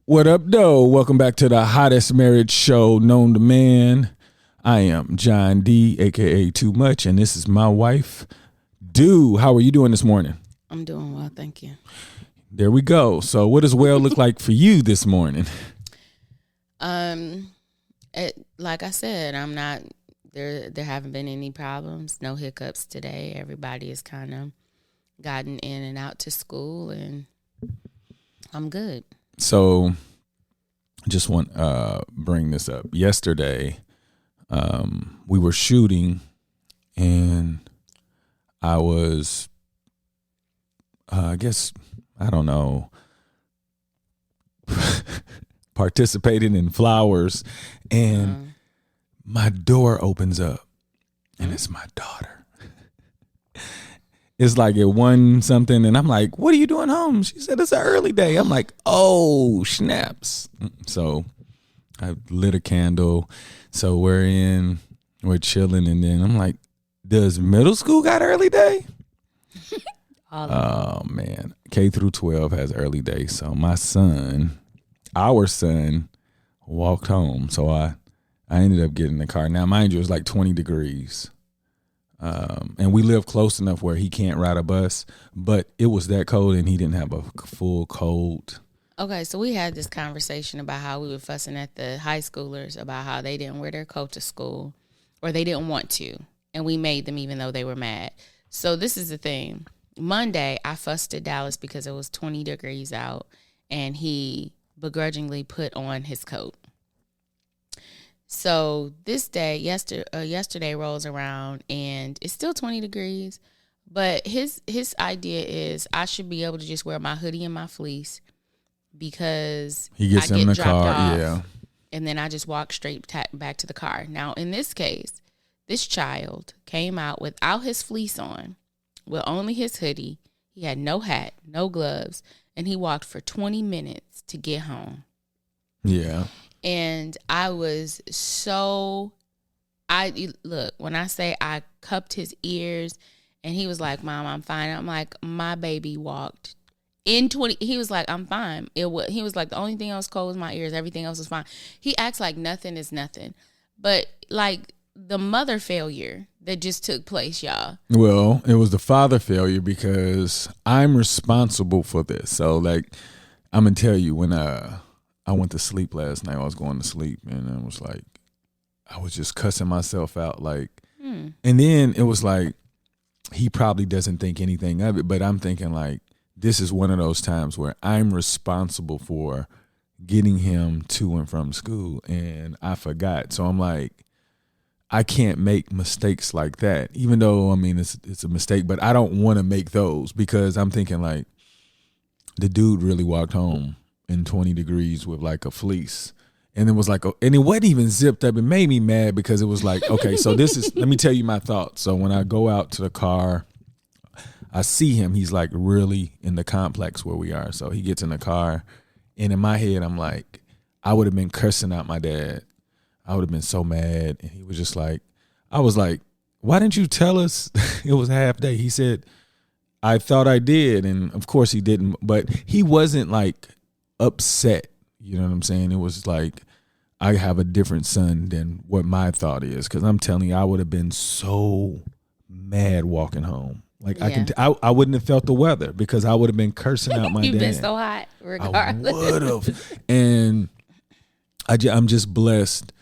What up, though? Welcome back to the hottest marriage show known to man. I am John D, aka Too Much, and this is my wife, Do. How are you doing this morning? I'm doing well, thank you. There we go. So, what does well look like for you this morning? Like I said, I'm not there. There haven't been any problems, no hiccups today. Everybody has kind of gotten in and out to school, and I'm good. So, just want bring this up. Yesterday, we were shooting, and I was, I don't know, participating in flowers, and my door opens up, and it's my daughter. It's like at 1 something, and I'm like, what are you doing home? She said, it's an early day. I'm like, oh, snaps. So I lit a candle. So we're chilling, and then I'm like, does middle school got early day? Oh, man. K through 12 has early day. So our son, walked home. So I ended up getting in the car. Now, mind you, it was like 20 degrees. And we live close enough where he can't ride a bus, but it was that cold and he didn't have a full coat. Okay, so we had this conversation about how we were fussing at the high schoolers about how they didn't wear their coat to school or they didn't want to. And we made them even though they were mad. So this is the thing. Monday, I fussed at Dallas because it was 20 degrees out and he begrudgingly put on his coat. So this day, yesterday rolls around and it's still 20 degrees, but his idea is I should be able to just wear my hoodie and my fleece because he gets in the car, yeah, and then I just walk straight back to the car. Now, in this case, this child came out without his fleece on, with only his hoodie. He had no hat, no gloves, and he walked for 20 minutes to get home. Yeah. And I was when I say I cupped his ears and he was like, Mom, I'm fine. I'm like, my baby walked in 20. He was like, I'm fine. He was like, the only thing else cold was my ears. Everything else was fine. He acts like nothing is nothing. But like the mother failure that just took place, y'all. Well, it was the father failure because I'm responsible for this. So like, I'm going to tell you when, I went to sleep last night. I was going to sleep, and it was like, I was just cussing myself out. Like, and then it was like, he probably doesn't think anything of it, but I'm thinking like, this is one of those times where I'm responsible for getting him to and from school, and I forgot. So I'm like, I can't make mistakes like that, even though, I mean, it's a mistake, but I don't want to make those because I'm thinking like, the dude really walked home in 20 degrees with like a fleece, and it was like and it wasn't even zipped up. It made me mad because it was like, okay, so let me tell you my thoughts. So when I go out to the car, I see him, he's like really in the complex where we are. So he gets in the car, and in my head I'm like, I would have been cursing out my dad. I would have been so mad. And he was just like, I was like, why didn't you tell us it was half day? He said, I thought I did, and of course he didn't, but he wasn't like upset, you know what I'm saying? It was like, I have a different son than what my thought is, because I'm telling you, I would have been so mad walking home. Like, yeah. I wouldn't have felt the weather because I would have been cursing out my dad. You've been so hot regardless. I would have. And I'm just blessed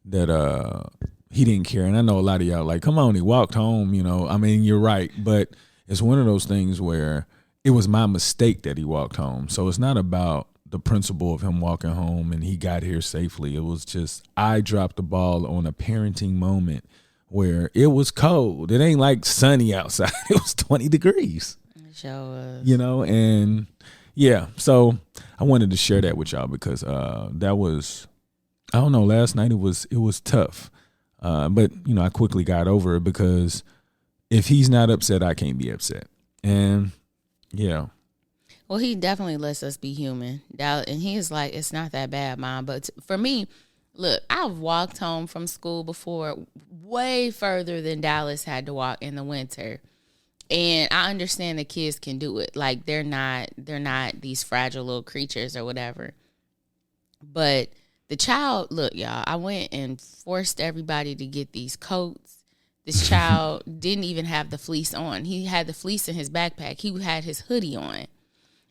that he didn't care. And I know a lot of y'all like, come on, he walked home, you know. I mean, you're right, but it's one of those things where it was my mistake that he walked home. So it's not about the principle of him walking home and he got here safely. It was just, I dropped the ball on a parenting moment where it was cold. It ain't like sunny outside. It was 20 degrees. It sure was. You know, and yeah, so I wanted to share that with y'all because that was, I don't know, last night it was tough. But, you know, I quickly got over it because if he's not upset, I can't be upset. And yeah. Well, he definitely lets us be human. And he's like, it's not that bad, Mom. But for me, look, I've walked home from school before, way further than Dallas had to walk in the winter. And I understand the kids can do it. Like, they're not these fragile little creatures or whatever. But the child, look, y'all, I went and forced everybody to get these coats. This child didn't even have the fleece on. He had the fleece in his backpack. He had his hoodie on.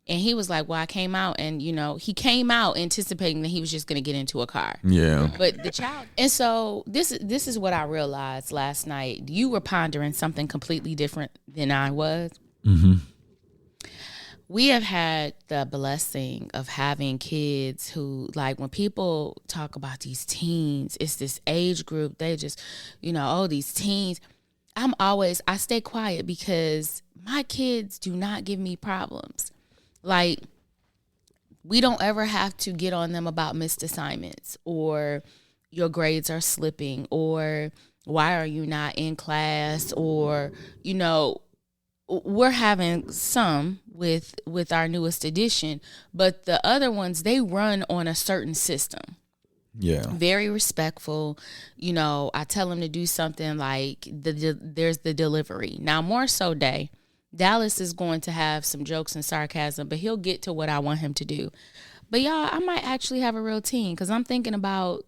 And he was like, well, I came out and, he came out anticipating that he was just going to get into a car. Yeah. But the child. And so this is what I realized last night. You were pondering something completely different than I was. Mm-hmm. We have had the blessing of having kids who, like, when people talk about these teens, it's this age group. They just, these teens. I stay quiet because my kids do not give me problems. Like, we don't ever have to get on them about missed assignments or your grades are slipping or why are you not in class or, we're having some with our newest edition, but the other ones, they run on a certain system. Yeah. Very respectful. I tell them to do something like there's the delivery. Now, more so Dallas is going to have some jokes and sarcasm, but he'll get to what I want him to do. But y'all, I might actually have a real teen because I'm thinking about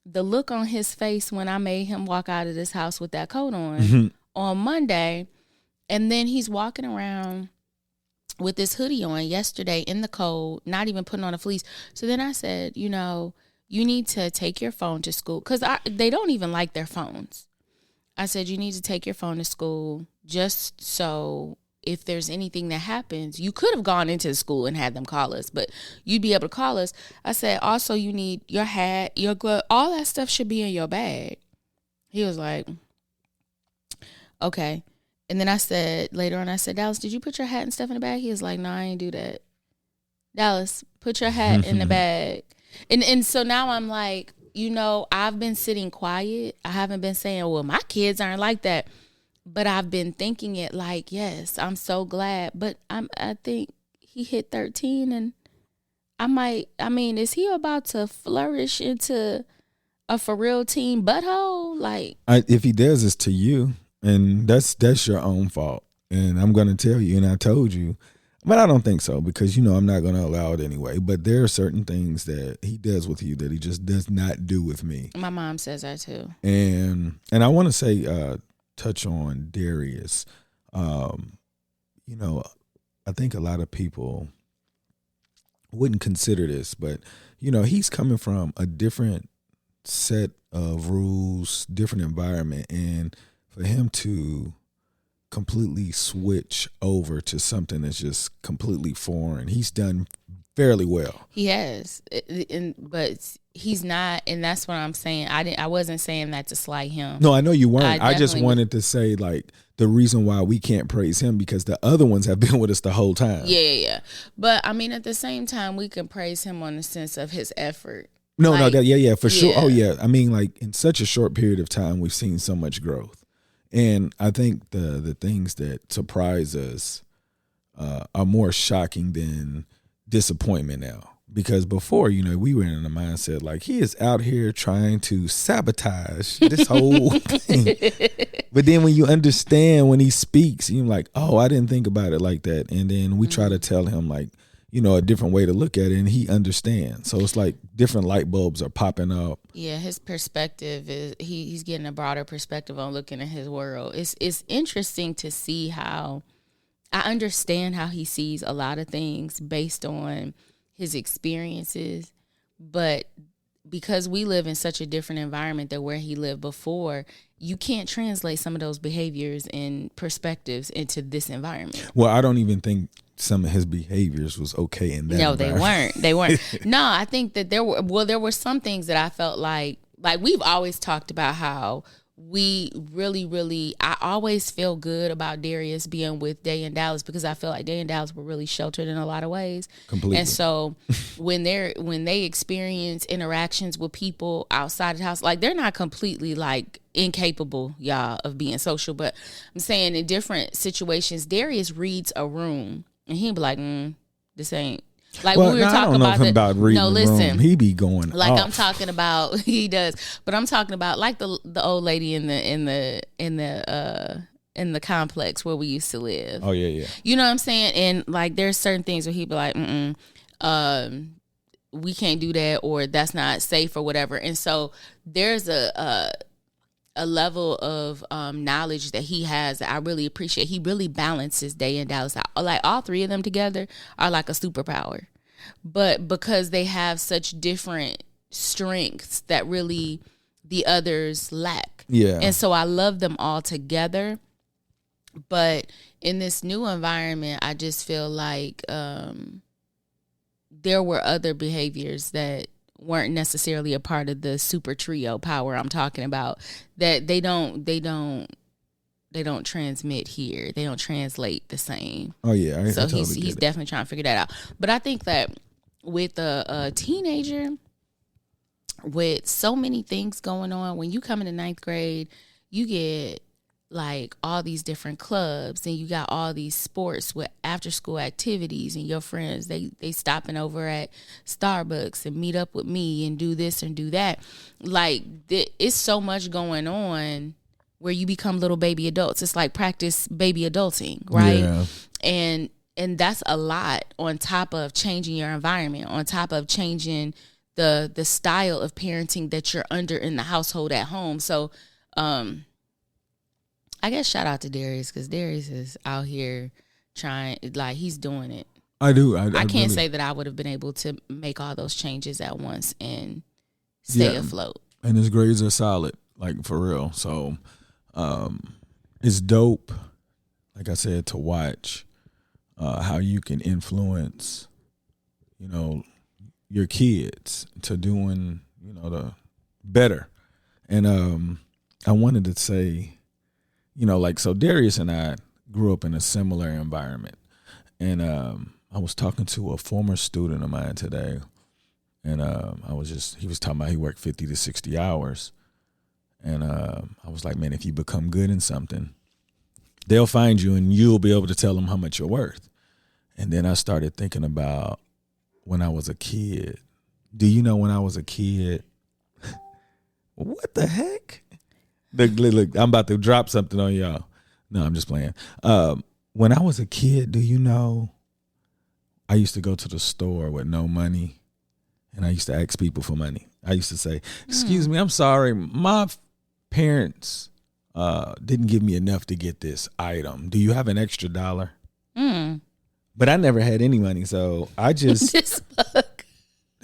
the look on his face when I made him walk out of this house with that coat on Monday. And then he's walking around with this hoodie on yesterday in the cold, not even putting on a fleece. So then I said, you need to take your phone to school because they don't even like their phones. I said, you need to take your phone to school just so if there's anything that happens, you could have gone into the school and had them call us, but you'd be able to call us. I said, also, you need your hat, your glove, all that stuff should be in your bag. He was like, okay. And then later on, I said, Dallas, did you put your hat and stuff in the bag? He was like, no, I ain't do that. Dallas, put your hat in the bag. And so now I'm like, I've been sitting quiet. I haven't been saying, well, my kids aren't like that. But I've been thinking it like, yes, I'm so glad. But I think he hit 13 and is he about to flourish into a for real teen butthole? Like, if he does, it's to you. And that's your own fault. And I'm going to tell you, and I told you, but I don't think so because, I'm not going to allow it anyway. But there are certain things that he does with you that he just does not do with me. My mom says that too. And I want to say, touch on Darius. I think a lot of people wouldn't consider this, but, he's coming from a different set of rules, different environment. And for him to completely switch over to something that's just completely foreign, he's done fairly well. He has, but he's not, and that's what I'm saying. I wasn't saying that to slight him. No, I know you weren't. I just wanted to say, like, the reason why we can't praise him because the other ones have been with us the whole time. Yeah. But at the same time, we can praise him on the sense of his effort. No, for sure. Oh yeah, like in such a short period of time, we've seen so much growth. And I think the things that surprise us are more shocking than disappointment now. Because before, we were in a mindset like he is out here trying to sabotage this whole thing. But then when you understand when he speaks, you're like, oh, I didn't think about it like that. And then we try to tell him like, a different way to look at it, and he understands. So it's like different light bulbs are popping up. Yeah, his perspective is he's getting a broader perspective on looking at his world. It's interesting to see how I understand how he sees a lot of things based on his experiences, but because we live in such a different environment than where he lived before, you can't translate some of those behaviors and perspectives into this environment. Well, I don't even think some of his behaviors was okay in that. No, they weren't. No, I think that there were some things that I felt like we've always talked about how we really, I always feel good about Darius being with Day and Dallas because I feel like Day and Dallas were really sheltered in a lot of ways. Completely. And so when they experience interactions with people outside the house, like they're not completely like incapable, y'all, of being social. But I'm saying in different situations, Darius reads a room and he'll be like, this ain't. Like well, we were talking about reading the room. He be going like off. I'm talking about he does, but I'm talking about like the old lady in the complex where we used to live. Oh yeah. You know what I'm saying? And like there's certain things where he'd be like, we can't do that, or that's not safe or whatever. And so there's a level of knowledge that he has that I really appreciate. He really balances Day and Dallas out. Like all three of them together are like a superpower. But because they have such different strengths that really the others lack. Yeah. And so I love them all together. But in this new environment, I just feel like there were other behaviors that weren't necessarily a part of the super trio power I'm talking about, that they don't transmit here. They don't translate the same. Oh yeah. So I totally he's definitely trying to figure that out. But I think that with a teenager, with so many things going on, when you come into ninth grade, you get like all these different clubs, and you got all these sports with after school activities, and your friends, they stopping over at Starbucks and meet up with me and do this and do that. Like it's so much going on where you become little baby adults. It's like practice baby adulting, right? Yeah. And that's a lot, on top of changing your environment, on top of changing the style of parenting that you're under in the household at home. So I guess shout out to Darius, because Darius is out here trying, like he's doing it. I do. I can't really say that I would have been able to make all those changes at once and stay afloat. And his grades are solid, like for real. So it's dope, like I said, to watch how you can influence, your kids to doing, the better. And I wanted to say, so Darius and I grew up in a similar environment. And I was talking to a former student of mine today, and he was talking about he worked 50 to 60 hours. And I was like, man, if you become good in something, they'll find you and you'll be able to tell them how much you're worth. And then I started thinking about when I was a kid. Do you know when I was a kid? What the heck? Look, I'm about to drop something on y'all. No, I'm just playing. When I was a kid, do you know, I used to go to the store with no money, and I used to ask people for money. I used to say, excuse me, I'm sorry, my parents didn't give me enough to get this item. Do you have an extra $1? But I never had any money, so I just... This book.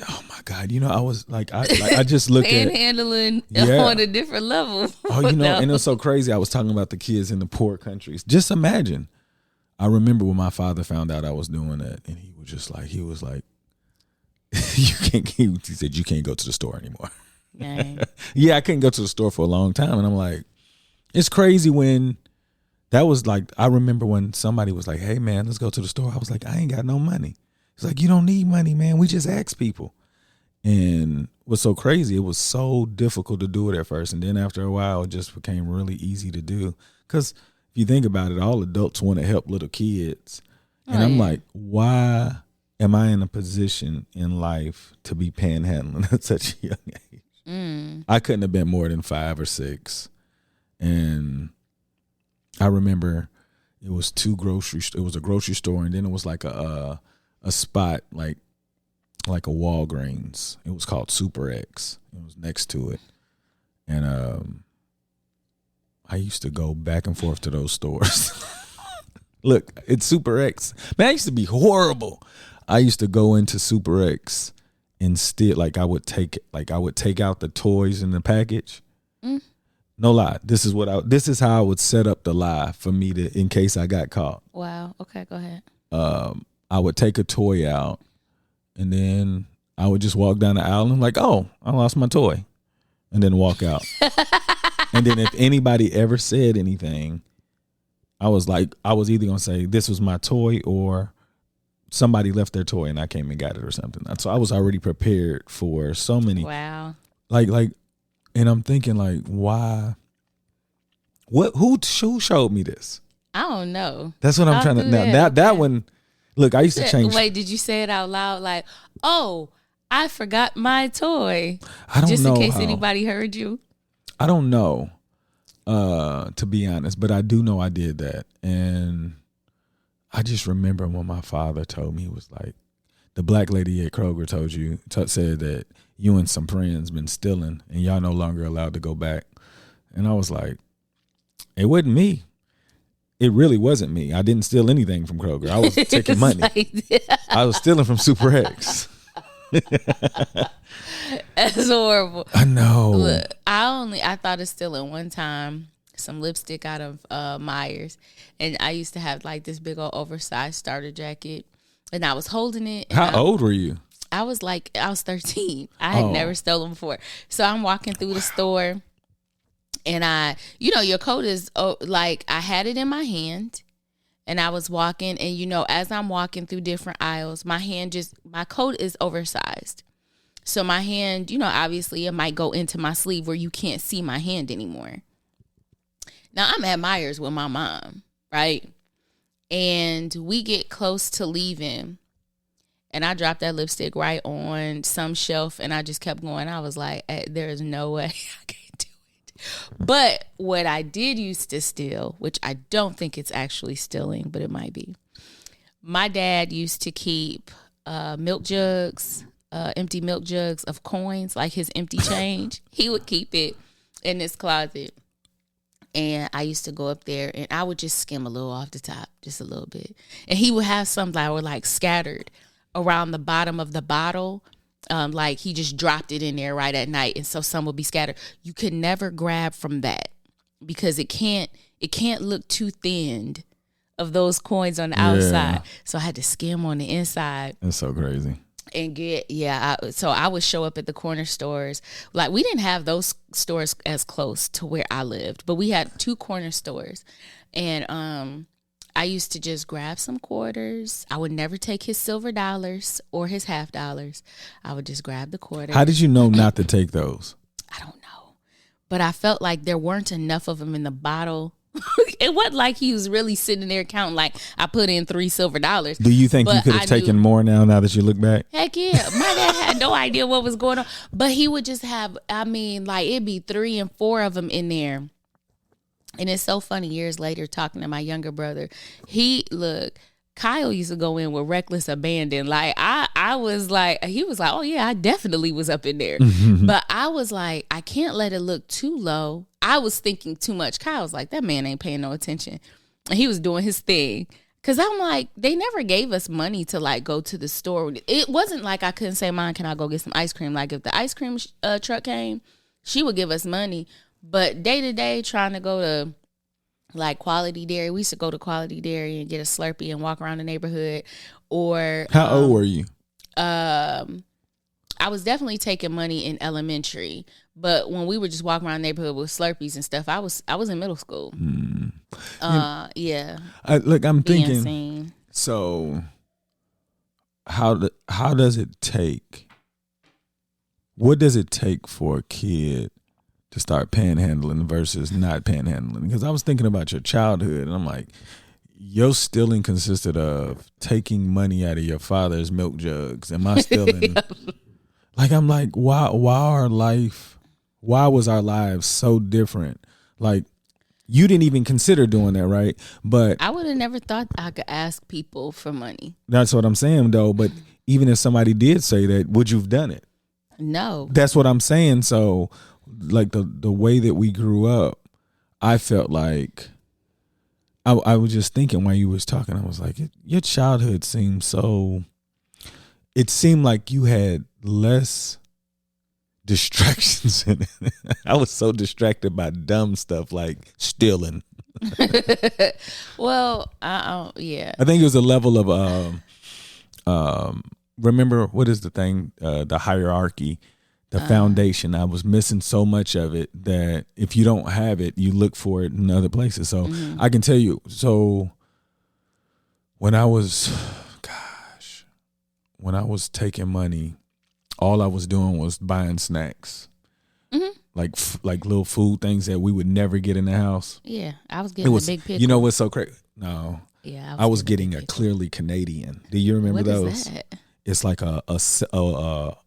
Oh my God! I was like, I just looked at panhandling on a different level. Oh, and it was so crazy. I was talking about the kids in the poor countries. Just imagine. I remember when my father found out I was doing that, and he was like, you can't. He said you can't go to the store anymore. Dang. Yeah, I couldn't go to the store for a long time, and I'm like, it's crazy when. That was like, I remember when somebody was like, hey man, let's go to the store. I was like, I ain't got no money. He's like, you don't need money, man. We just ask people. And what's so crazy, it was so difficult to do it at first. And then after a while, it just became really easy to do. Because if you think about it, all adults want to help little kids. And I'm like, why am I in a position in life to be panhandling at such a young age? I couldn't have been more than 5 or 6. And I remember it was it was a grocery store, and then it was like a spot like a Walgreens. It was called Super X. It was next to it. And I used to go back and forth to those stores. Look, it's Super X. Man, I used to be horrible. I used to go into Super X and steal, I would take out the toys in the package. No lie. This is how I would set up the lie for me in case I got caught. Wow. Okay, go ahead. I would take a toy out, and then I would just walk down the aisle and I'm like, oh, I lost my toy, and then walk out. And then if anybody ever said anything, I was either going to say this was my toy or somebody left their toy and I came and got it or something. So I was already prepared for so many. Wow. And I'm thinking why? Who showed me this? I don't know. That's what I'm trying to. Now that one, look, I used to change. Wait, did you say it out loud? Like, oh, I forgot my toy. I don't know. Just in case anybody heard you. I don't know, to be honest, but I do know I did that. And I just remember when my father told me, he was like, the black lady at Kroger said that you and some friends been stealing and y'all no longer allowed to go back. And I was like, it wasn't me. It really wasn't me. I didn't steal anything from Kroger. I was taking money. I was stealing from Super X. That's horrible. I know. Look, I thought of stealing one time some lipstick out of Myers, and I used to have like this big old oversized starter jacket, and I was holding it. How old were you? I was 13. I had never stolen before, so I'm walking through the store, and your coat is like I had it in my hand. And I was walking, and as I'm walking through different aisles, my coat is oversized. So my hand, obviously it might go into my sleeve where you can't see my hand anymore. Now I'm at Myers with my mom, right? And we get close to leaving, and I dropped that lipstick right on some shelf, and I just kept going. I was like, there is no way I can do it. But what I did used to steal, which I don't think it's actually stealing, but it might be. My dad used to keep milk jugs, empty milk jugs of coins, like his empty change. He would keep it in his closet. And I used to go up there and I would just skim a little off the top, just a little bit. And he would have some that were like scattered around the bottom of the bottle. Like he just dropped it in there right at night, and so some will be scattered. You could never grab from that because it can't look too thinned of those coins on the outside. So I had to skim on the inside. That's so crazy. And so I would show up at the corner stores. Like we didn't have those stores as close to where I lived, but we had 2 corner stores, and I used to just grab some quarters. I would never take his silver dollars or his half dollars. I would just grab the quarters. How did you know not to take those? I don't know. But I felt like there weren't enough of them in the bottle. It wasn't like he was really sitting there counting like I put in $3 silver. Do you think you could have taken more now that you look back? Heck yeah. My dad had no idea what was going on. But he would just have, it'd be 3 and 4 of them in there. And it's so funny, years later, talking to my younger brother, Kyle used to go in with reckless abandon. Like I was like, he was like, oh yeah, I definitely was up in there. But I was like, I can't let it look too low. I was thinking too much. Kyle was like, that man ain't paying no attention. And he was doing his thing. Cause I'm like, they never gave us money to like go to the store. It wasn't like I couldn't say, Mom, can I go get some ice cream? Like if the ice cream truck came, she would give us money. But day to day, trying to go to like Quality Dairy, we used to go to Quality Dairy and get a Slurpee and walk around the neighborhood. Or how old were you? I was definitely taking money in elementary, but when we were just walking around the neighborhood with Slurpees and stuff, I was in middle school. Yeah. I'm thinking. Seen. So, how does it take? What does it take for a kid to start panhandling versus not panhandling? Because I was thinking about your childhood, and I'm like, your stealing consisted of taking money out of your father's milk jugs. Am I stealing? Like, I'm like, why was our lives so different? Like, you didn't even consider doing that, right? But I would have never thought I could ask people for money. That's what I'm saying, though. But even if somebody did say that, would you have done it? No. That's what I'm saying. So, like the way that we grew up, I felt like I was just thinking while you was talking, I was like, your childhood seemed so. It seemed like you had less distractions in it. I was so distracted by dumb stuff like stealing. Well, yeah. I think it was a level of remember, what is the thing? The hierarchy. The foundation. I was missing so much of it that if you don't have it, you look for it in other places. So I can tell you. So when I was taking money, all I was doing was buying snacks, like little food things that we would never get in the house. Yeah, I was getting a big pickle. You know what's so crazy? No. Yeah, I was getting a Clearly Canadian. Do you remember those? What is that? It's like a soda,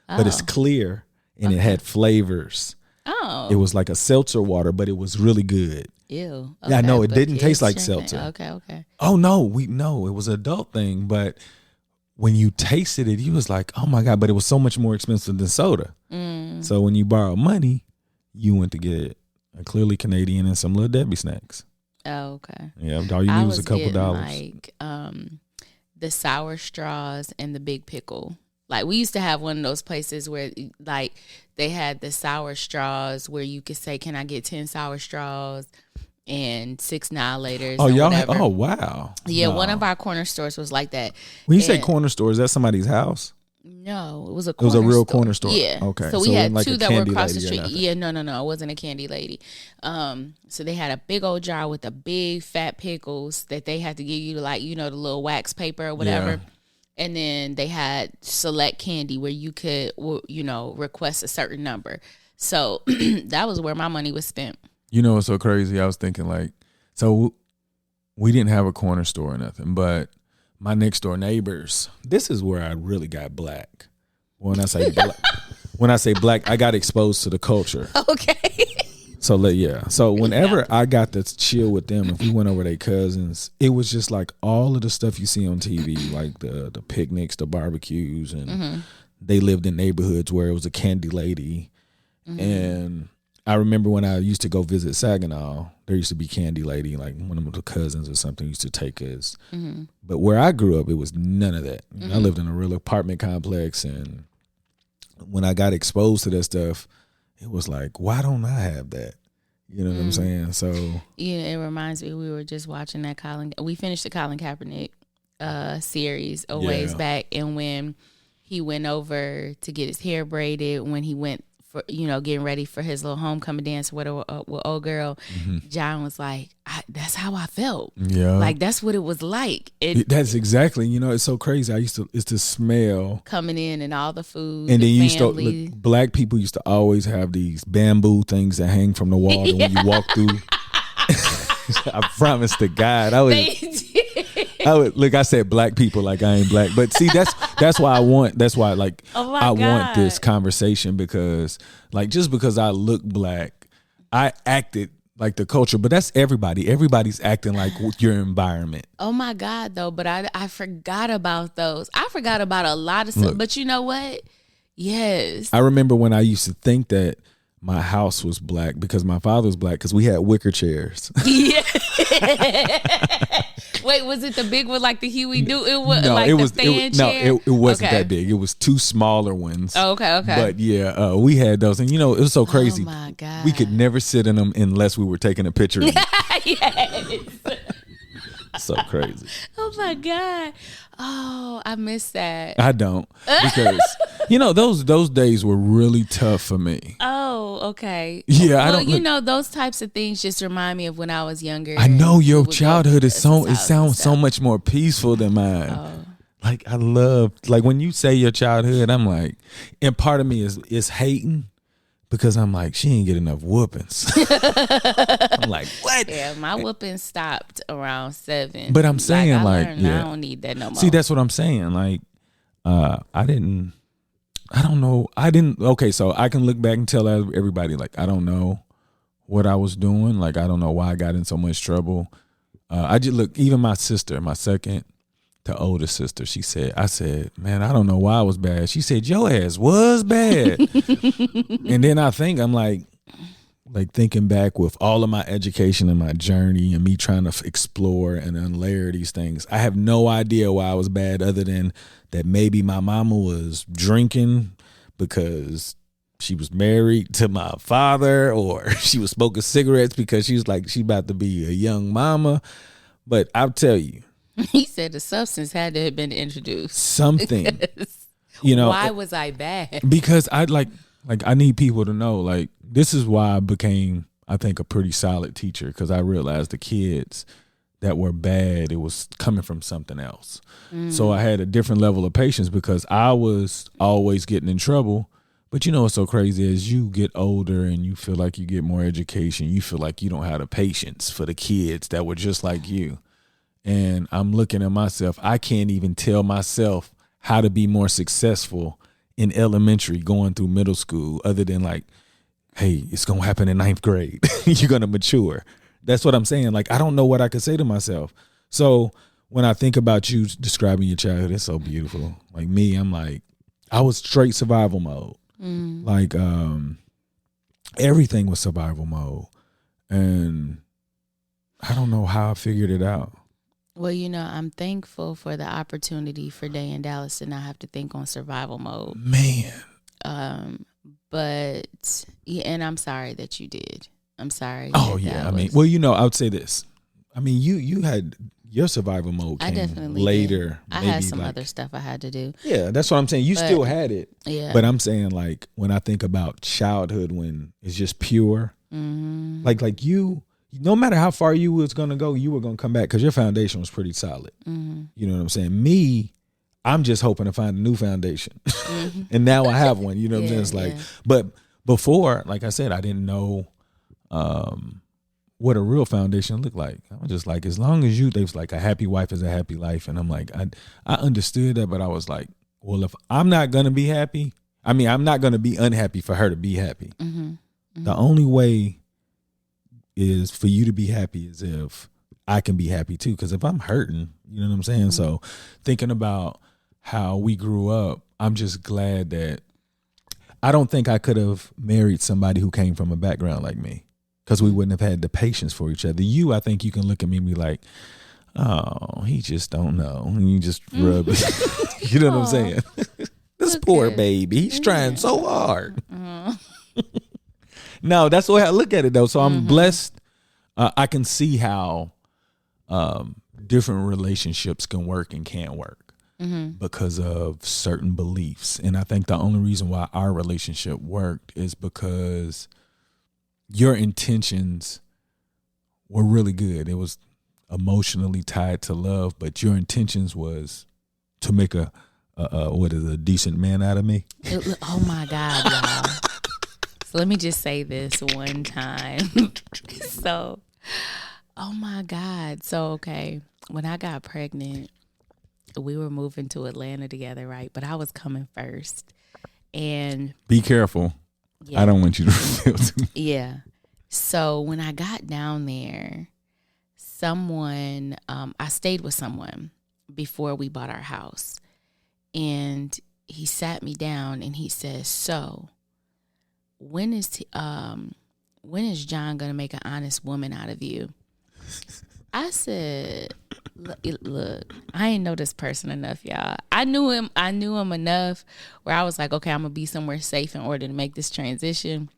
but it's clear and it had flavors. Oh, it was like a seltzer water, but it was really good. Ew. Okay, yeah, no, it didn't taste like seltzer. Okay. Oh no, it was an adult thing, but when you tasted it, you was like, oh my God, but it was so much more expensive than soda. So when you borrowed money, you went to get a Clearly Canadian and some Little Debbie snacks. Oh, okay. Yeah, all you need was a couple dollars. Like the sour straws and the big pickle. Like we used to have one of those places where like they had the sour straws where you could say, "Can I get 10 sour straws?" and 6 Nihilators. Oh, y'all! Whatever. Oh, wow. Yeah, one of our corner stores was like that. When you say corner store, is that somebody's house? No, it was a It was a real store. corner store. Yeah. Okay. So we had like two that were across the Lady street. Yeah, no. It wasn't a Candy Lady. So they had a big old jar with the big fat pickles that they had to give you, like, the little wax paper or whatever. Yeah. And then they had select candy where you could, request a certain number. So that was where my money was spent. You know what's so crazy? I was thinking like, so we didn't have a corner store or nothing, but my next door neighbors, this is where I really got black. When I say black, I got exposed to the culture. Okay. So whenever I got to chill with them, if we went over their cousins, it was just like all of the stuff you see on TV, like the picnics, the barbecues, and they lived in neighborhoods where it was a Candy Lady. And I remember when I used to go visit Saginaw, there used to be Candy Lady, like one of the cousins or something used to take us. But where I grew up, it was none of that. I lived in a real apartment complex, and when I got exposed to that stuff, it was like, why don't I have that? You know what I'm saying? So yeah, it reminds me, we were just watching that we finished the Colin Kaepernick series a ways back, and when he went over to get his hair braided, when he went for, getting ready for his little homecoming dance with old girl, John was like, that's how I felt. Yeah. Like, that's what it was like. That's exactly, it's so crazy. It's the smell coming in and all the food. And then you used to, look, black people used to always have these bamboo things that hang from the wall when you walk through. I promise to God, I said black people like I ain't black, but see, that's why I want this conversation, because like, just because I look black, I acted like the culture, but that's everybody's acting like your environment. Oh my God, though, but I forgot about those. I forgot about a lot of stuff, but you know what? Yes. I remember when I used to think that my house was black because my father was black, because we had wicker chairs. Yeah. Wait, was it the big one like the Huey Do? It was no, like it was the fan chair? No, it wasn't that big. It was two smaller ones. Oh, okay. But yeah, we had those, and it was so crazy. Oh my God. We could never sit in them unless we were taking a picture. Yes. So crazy. Oh my God. Oh, I miss that. I don't, because those days were really tough for me. Oh, okay. Yeah, well, those types of things just remind me of when I was younger. I know your childhood is it sounds so much more peaceful than mine. Oh. Like, I love, like, when you say your childhood, I'm like, and part of me is hating, because I'm like, she ain't get enough whoopings. I'm like, what? Yeah, my whooping stopped around 7. But I'm saying, I don't need that no more. See, that's what I'm saying. Like, okay, so I can look back and tell everybody, like, I don't know what I was doing. Like, I don't know why I got in so much trouble. I just look, even my sister, my second to oldest sister, I said, man, I don't know why I was bad. She said, your ass was bad. And then I'm like thinking back with all of my education and my journey and me trying to explore and unlayer these things. I have no idea why I was bad, other than that maybe my mama was drinking because she was married to my father, or she was smoking cigarettes because she was like, she about to be a young mama. But I'll tell you, he said the substance had to have been introduced. Something. Why was I bad? Because I I need people to know, like, this is why I became, I think, a pretty solid teacher, because I realized the kids that were bad, it was coming from something else. So I had a different level of patience, because I was always getting in trouble. But what's so crazy, as you get older and you feel like you get more education, you feel like you don't have the patience for the kids that were just like you. And I'm looking at myself. I can't even tell myself how to be more successful in elementary going through middle school, other than like, hey, it's going to happen in 9th grade. You're going to mature. That's what I'm saying. Like, I don't know what I could say to myself. So when I think about you describing your childhood, it's so beautiful. Like me, I'm like, I was straight survival mode. Like everything was survival mode. And I don't know how I figured it out. Well, you know, I'm thankful for the opportunity for Day in Dallas to not have to think on survival mode. Man. But yeah, and I'm sorry that you did. I'm sorry. Oh yeah. I mean, well, you know, I would say this. I mean, you had your survival mode came I definitely later. did. I had some other stuff I had to do. Yeah, that's what I'm saying. You still had it. Yeah. But I'm saying, like, when I think about childhood when it's just pure, like you, no matter how far you was going to go, you were going to come back because your foundation was pretty solid. You know what I'm saying? Me, I'm just hoping to find a new foundation. And now I have one. You know what I'm saying? It's like, but before, like I said, I didn't know what a real foundation looked like. I was just like, as long as they was like, a happy wife is a happy life. And I'm like, I understood that, but I was like, well, if I'm not going to be happy, I mean, I'm not going to be unhappy for her to be happy. The only way is for you to be happy is if I can be happy too. Because if I'm hurting, you know what I'm saying? So thinking about how we grew up, I'm just glad that I don't think I could have married somebody who came from a background like me. Because we wouldn't have had the patience for each other. I think you can look at me and be like, oh, he just don't know. And you just rub it. You know what I'm saying? This poor baby. He's trying so hard. No, that's the way I look at it, though. So I'm blessed. I can see how different relationships can work and can't work because of certain beliefs. And I think the only reason why our relationship worked is because your intentions were really good. It was emotionally tied to love, but your intentions was to make a decent man out of me. Oh my God, y'all. So let me just say this one time. So, oh my God. So, okay, when I got pregnant, we were moving to Atlanta together, right? But I was coming first. And be careful. Yeah. I don't want you to feel too much. Yeah. So when I got down there, I stayed with someone before we bought our house. And he sat me down and he says, so when is John going to make an honest woman out of you? I said, look, I ain't know this person enough, y'all. I knew him enough where I was like, okay, I'm going to be somewhere safe in order to make this transition.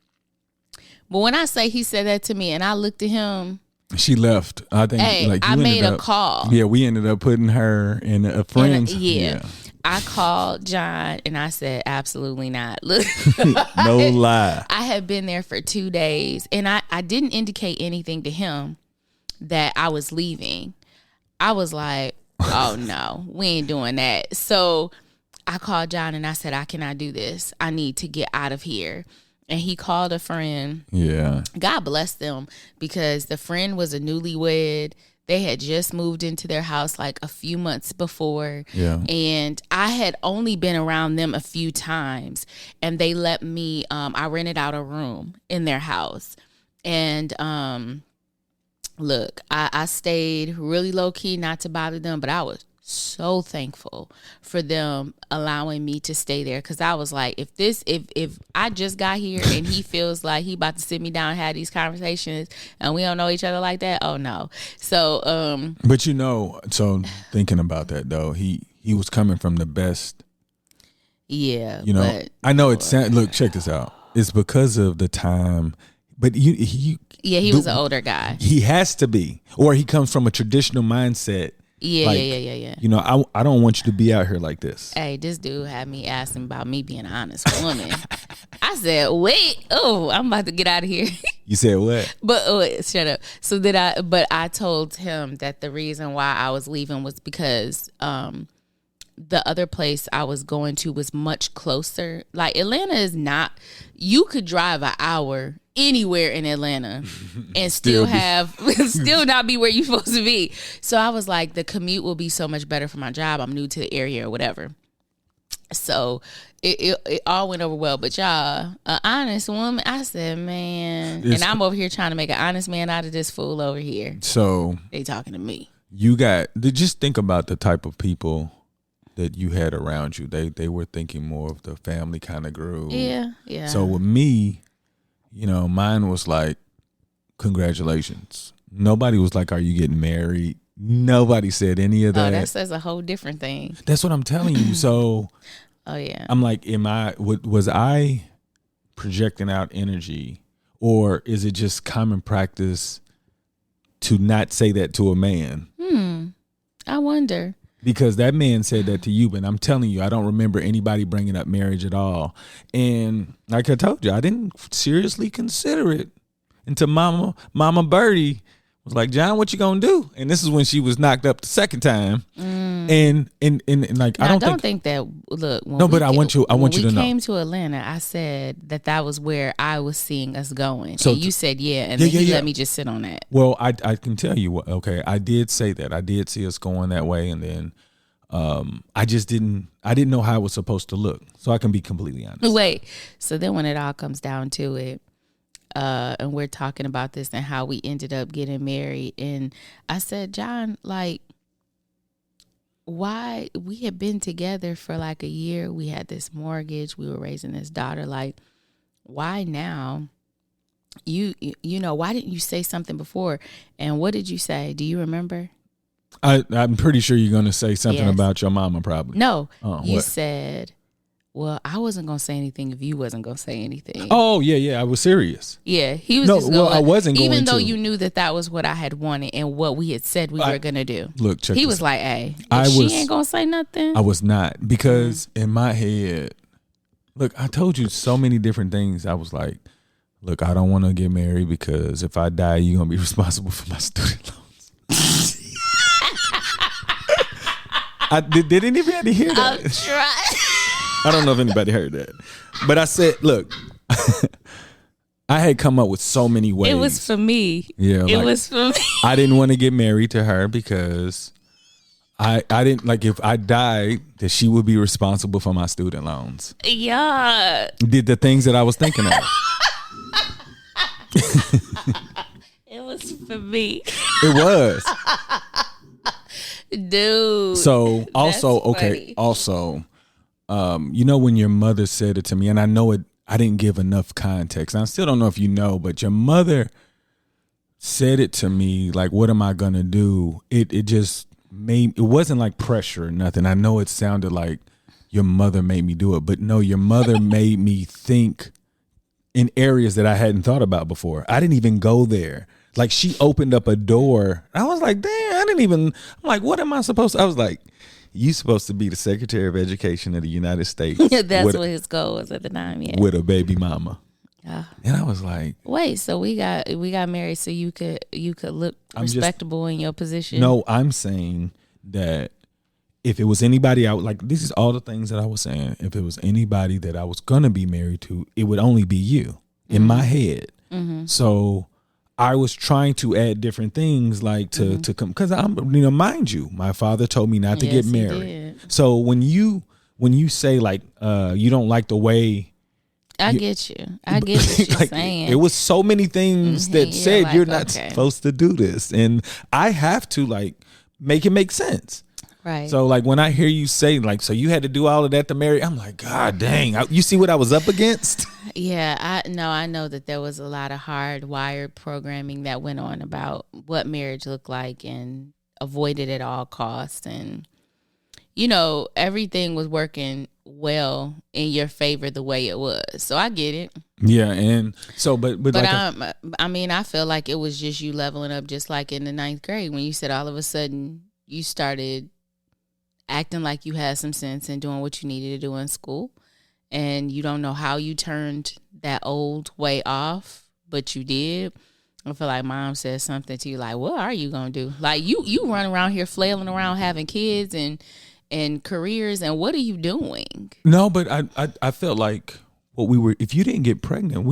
But when I say he said that to me and I looked at him. She left. I think I made a call. Yeah, we ended up putting her in a friend's. Yeah. I called John and I said, absolutely not. Look, no lie. I had been there for 2 days and I didn't indicate anything to him that I was leaving. I was like, oh no, we ain't doing that. So I called John and I said, I cannot do this. I need to get out of here. And he called a friend. Yeah. God bless them because the friend was a newlywed. They had just moved into their house like a few months before. Yeah. And I had only been around them a few times. And they let me, I rented out a room in their house. And look, I stayed really low key, not to bother them, but I was so thankful for them allowing me to stay there because I was like, if I just got here and he feels like he about to sit me down and have these conversations and we don't know each other like that, oh no. So but so thinking about that though, he was coming from the best. Yeah, I know it's look, check this out. It's because of the time, but he was an older guy. He has to be, or he comes from a traditional mindset. Yeah. I don't want you to be out here like this. Hey, this dude had me asking about me being an honest woman. I said, wait, I'm about to get out of here. You said what? But shut up. So but I told him that the reason why I was leaving was because the other place I was going to was much closer. Like Atlanta is not, you could drive an hour anywhere in Atlanta and still not be where you're supposed to be. So I was like, the commute will be so much better for my job. I'm new to the area or whatever. So it all went over well. But y'all, an honest woman, I said, man, and I'm over here trying to make an honest man out of this fool over here. So they talking to me. just think about the type of people that you had around you. They were thinking more of the family kind of groove. Yeah. So with me, mine was like, congratulations. Nobody was like, are you getting married? Nobody said any of that. Oh, that says a whole different thing. That's what I'm telling you. So oh yeah. I'm like, was I projecting out energy, or is it just common practice to not say that to a man? I wonder. Because that man said that to you, but I'm telling you, I don't remember anybody bringing up marriage at all. And like I told you, I didn't seriously consider it until Mama Birdie was like, John, what you gonna do? And this is when she was knocked up the second time. And like, now, I don't think that. Look, no, but I want you to know. When we came to Atlanta, I said that was where I was seeing us going. So and you said then you let me just sit on that. Well, I can tell you what. Okay, I did say that. I did see us going that way, and then I didn't know how it was supposed to look. So I can be completely honest. Wait. So then when it all comes down to it, and we're talking about this and how we ended up getting married, and I said, John, like, why we had been together for like a year, we had this mortgage, we were raising this daughter, like, why now? You know, why didn't you say something before? And what did you say? Do you remember? I'm pretty sure you're going to say something about your mama, probably. No, you said, well, I wasn't going to say anything if you wasn't going to say anything. Oh, yeah, I was serious. Yeah, he was just going. I wasn't going to. Even though you knew that was what I had wanted and what we had said we were going to do. Look, check he this was like, hey, she ain't going to say nothing. I was not, because in my head, look, I told you so many different things. I was like, look, I don't want to get married because if I die, you're going to be responsible for my student loans. Did anybody hear that? I'm trying. I don't know if anybody heard that. But I said, look, I had come up with so many ways. It was for me. Yeah. It was for me. I didn't want to get married to her because I didn't, like, if I died, that she would be responsible for my student loans. Yeah. Did the things that I was thinking of. It was for me. It was. Dude. So also, okay, also, when your mother said it to me, and I know I didn't give enough context. And I still don't know if you know, but your mother said it to me, like, what am I gonna do? It just it wasn't like pressure or nothing. I know it sounded like your mother made me do it, but no, your mother made me think in areas that I hadn't thought about before. I didn't even go there. Like, she opened up a door. I was like, damn, I'm like, what am I supposed to? I was like, you supposed to be the Secretary of Education of the United States. That's what his goal was at the time, yeah. With a baby mama. And I was like, wait, so we got married so you could look respectable in your position? No, I'm saying that if it was anybody out, like, this is all the things that I was saying. If it was anybody that I was gonna be married to, it would only be you in my head. Mm-hmm. So I was trying to add different things, like to come, because mind you, my father told me not to get married. So when you say, like, you don't like the way, I get you. I get what you're like, saying. It was so many things that said, like, you're not supposed to do this, and I have to, like, make it make sense. Right. So, like, when I hear you say, like, so you had to do all of that to marry, I'm like, God dang, you see what I was up against? Yeah, I know that there was a lot of hardwired programming that went on about what marriage looked like and avoided at all costs. And, everything was working well in your favor the way it was. So I get it. Yeah, and so, but like I feel like it was just you leveling up, just like in the 9th grade when you said all of a sudden you started acting like you had some sense and doing what you needed to do in school. And you don't know how you turned that old way off, but you did. I feel like mom said something to you like, what are you going to do? Like, you run around here flailing around having kids and careers, and what are you doing? No, but I felt like if you didn't get pregnant,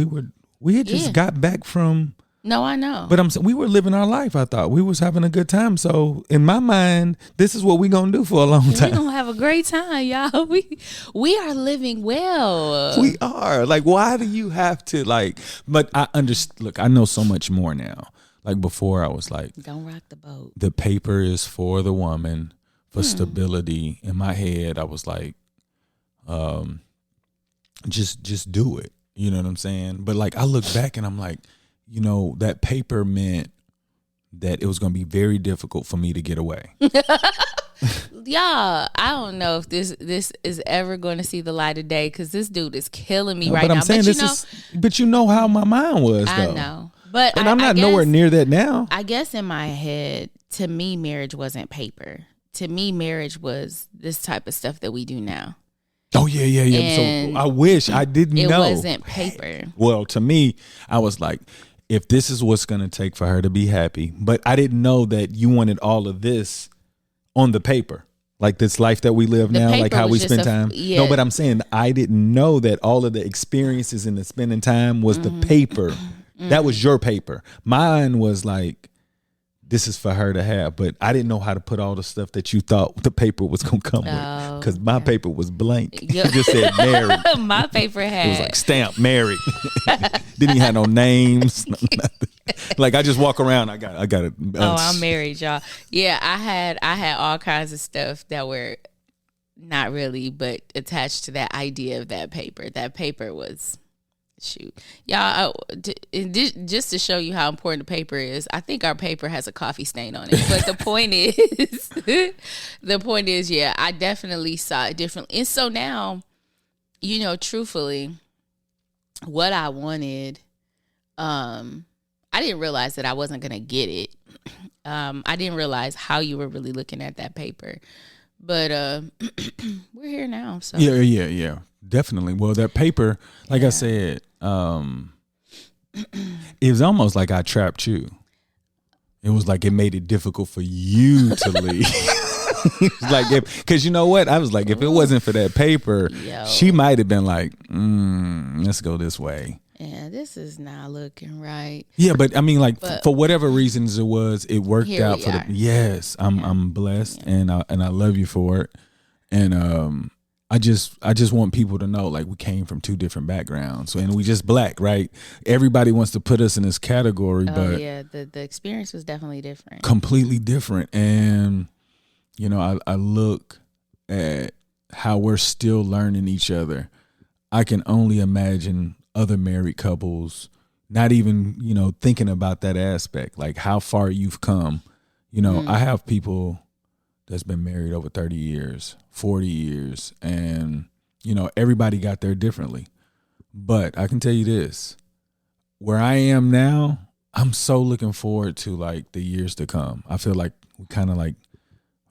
we had just got back from. No, I know. But we were living our life. I thought we was having a good time. So in my mind, this is what we gonna do for a long time. We gonna have a great time, y'all. We are living well. We are. Like, why do you have to, like? But I understand. Look, I know so much more now. Like before I was like, don't rock the boat. the paper is for the woman, for stability. In my head, I was like, just do it. You know what I'm saying? But like I look back and I'm like, you know, that paper meant that it was going to be very difficult for me to get away. Y'all, I don't know if this is ever going to see the light of day because this dude is killing me right but I'm now. saying but you know how my mind was, though. I know. But and I'm not nowhere near that now. I guess in my head, to me, marriage wasn't paper. To me, marriage was this type of stuff that we do now. Oh, yeah. And so I wish I didn't know. It wasn't paper. Well, to me, I was like, if this is what's going to take for her to be happy. But I didn't know that you wanted all of this on the paper. Like this life that we live now, like how we spend time. Yeah. No, but I'm saying I didn't know that all of the experiences and the spending time was the paper. That was your paper. Mine was like, this is for her to have. But I didn't know how to put all the stuff that you thought the paper was going to come with. Because my paper was blank. It just said married. My paper had. It was like stamp married. Didn't even have no names. No, nothing. Like I just walk around. I got it. Oh, I'm married, y'all. Yeah, I had all kinds of stuff that were not really, but attached to that idea of that paper. That paper was, shoot, y'all. Just to show you how important the paper is, I think our paper has a coffee stain on it. But the point is, yeah, I definitely saw it differently. And so now, you know, truthfully, what I wanted, I didn't realize that I wasn't gonna get it. I didn't realize how you were really looking at that paper, but we're here now. So yeah, definitely. Well, that paper, like I said, it was almost like I trapped you. It was like it made it difficult for you to leave. Like, because you know what? I was like, if it wasn't for that paper, she might have been like, let's go this way. Yeah, this is not looking right. Yeah, but I mean, like for whatever reasons it was, it worked out for the. Yes, I'm blessed, and I love you for it, and I just want people to know, like, we came from two different backgrounds, and we just black, right? Everybody wants to put us in this category, but yeah, the experience was definitely different, completely different, and you know, I look at how we're still learning each other. I can only imagine other married couples not even, you know, thinking about that aspect, like how far you've come. You know, I have people that's been married over 30 years, 40 years, and, you know, everybody got there differently. But I can tell you this, where I am now, I'm so looking forward to like the years to come. I feel like we kind of like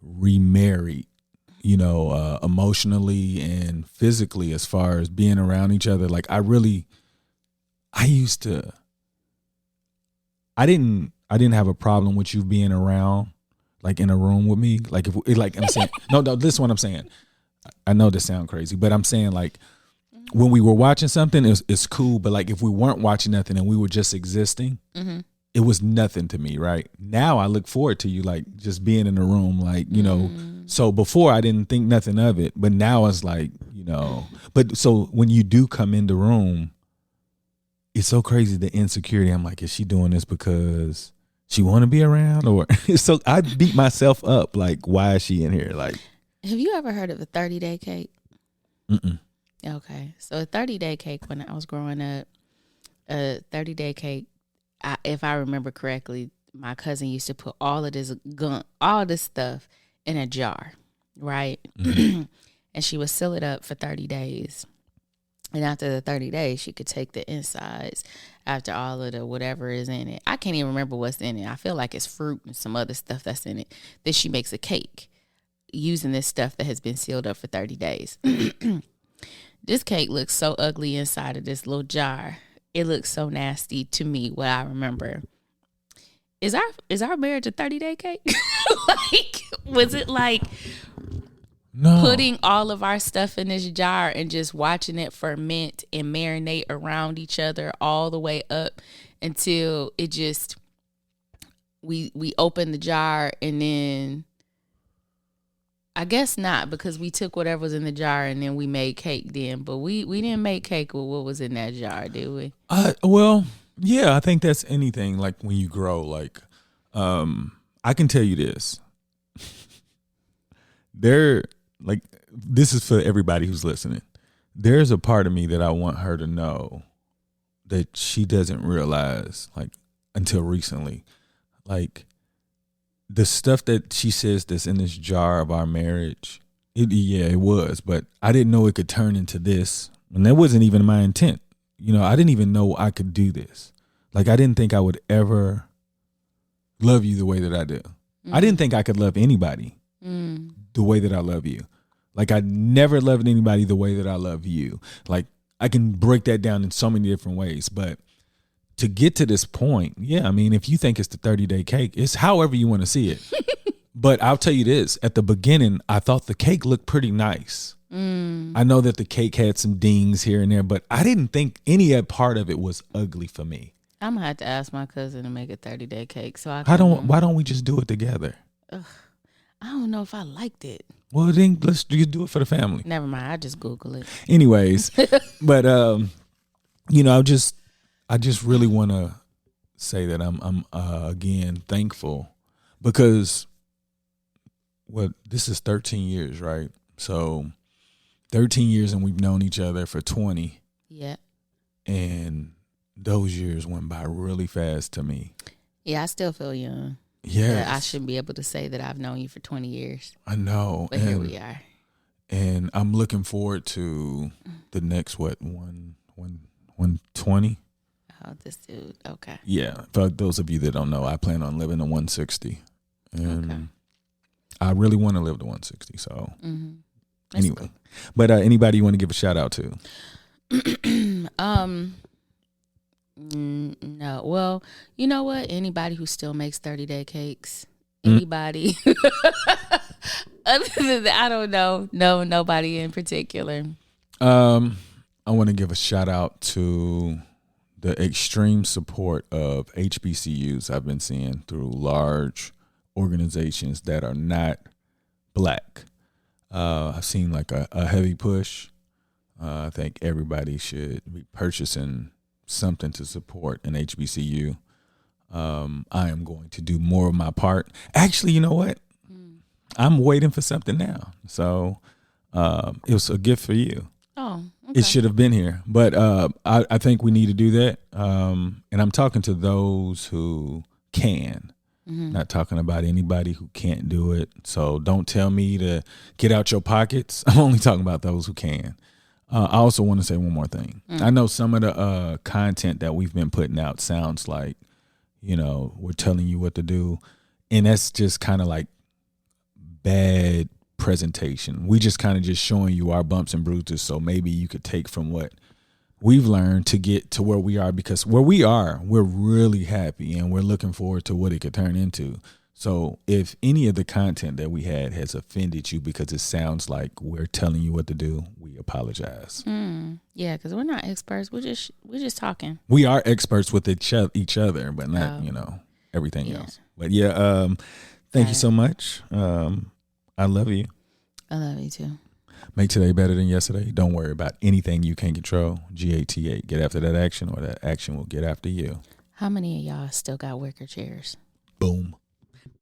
remarried, you know, emotionally and physically, as far as being around each other. Like I didn't have a problem with you being around, like in a room with me. Like I'm saying, no, this is what I'm saying. I know this sounds crazy, but I'm saying like when we were watching something, it's cool. But like if we weren't watching nothing and we were just existing, it was nothing to me, right? Now I look forward to you, like just being in the room, like, you know. So before I didn't think nothing of it, but now it's like, you know. But so when you do come in the room, it's so crazy, the insecurity. I'm like, is she doing this because she want to be around, or so I beat myself up. Like, why is she in here? Like, have you ever heard of a 30-day cake? Mm-mm. Okay, so a 30-day cake, when I was growing up, a 30-day cake, if I remember correctly, my cousin used to put all of this stuff in a jar, right? And she would seal it up for 30 days. And after the 30 days, she could take the insides after all of the whatever is in it. I can't even remember what's in it. I feel like it's fruit and some other stuff that's in it. Then she makes a cake using this stuff that has been sealed up for 30 days. This cake looks so ugly inside of this little jar. It looks so nasty to me, what I remember. Is our marriage a 30-day cake? Like, was it like... No. Putting all of our stuff in this jar and just watching it ferment and marinate around each other all the way up until it just, we opened the jar, and then I guess not, because we took whatever was in the jar and then we made cake then, but we didn't make cake with what was in that jar, did we? Well, Yeah, I think that's anything. Like when you grow, like I can tell you this. Like this is for everybody who's listening. There's a part of me that I want her to know that she doesn't realize, like, until recently. Like, the stuff that she says that's in this jar of our marriage, it was, but I didn't know it could turn into this. And that wasn't even my intent. You know, I didn't even know I could do this. Like, I didn't think I would ever love you the way that I do. I didn't think I could love anybody the way that I love you. Like, I never loved anybody the way that I love you. Like, I can break that down in so many different ways. But to get to this point, yeah, I mean, if you think it's the 30-day cake, it's however you want to see it. But I'll tell you this. At the beginning, I thought the cake looked pretty nice. I know that the cake had some dings here and there, but I didn't think any part of it was ugly for me. I'm going to have to ask my cousin to make a 30-day cake. Why don't we just do it together? I don't know if I liked it. Well, then let's do it for the family. Never mind. I just Google it. Anyways, but you know, I just really want to say that I'm again thankful because this is 13 years, right? So 13 years and we've known each other for 20. Yeah. And those years went by really fast to me. Yeah, I still feel young. Yes. I shouldn't be able to say that I've known you for 20 years. I know. But here we are. And I'm looking forward to the next, 120? Oh, this dude. Okay. Yeah. For those of you that don't know, I plan on living to 160. And okay. I really want to live to 160. So anyway. Cool. But anybody you want to give a shout out to? No. Well, you know what? Anybody who still makes 30-day cakes. Anybody. Other than that, I don't know. No, nobody in particular. I want to give a shout out to the extreme support of HBCUs I've been seeing through large organizations that are not Black. I've seen like a heavy push. I think everybody should be purchasing something to support an HBCU. I am going to do more of my part. Actually, you know what? I'm waiting for something now. So it was a gift for you. Oh, okay. It should have been here. But I think we need to do that. And I'm talking to those who can. Not talking about anybody who can't do it. So don't tell me to get out your pockets. I'm only talking about those who can. I also want to say one more thing. I know some of the content that we've been putting out sounds like, you know, we're telling you what to do. And that's just kind of like bad presentation. We just kind of just showing you our bumps and bruises. So maybe you could take from what we've learned to get to where we are, because where we are, we're really happy and we're looking forward to what it could turn into. So if any of the content that we had has offended you because it sounds like we're telling you what to do, we apologize. Yeah, because we're not experts. We're just talking. We are experts with each other, but not, everything else. But yeah, thank you so much. I love you. I love you too. Make today better than yesterday. Don't worry about anything you can't control. GATA. Get after that action, or that action will get after you. How many of y'all still got wicker chairs? Boom.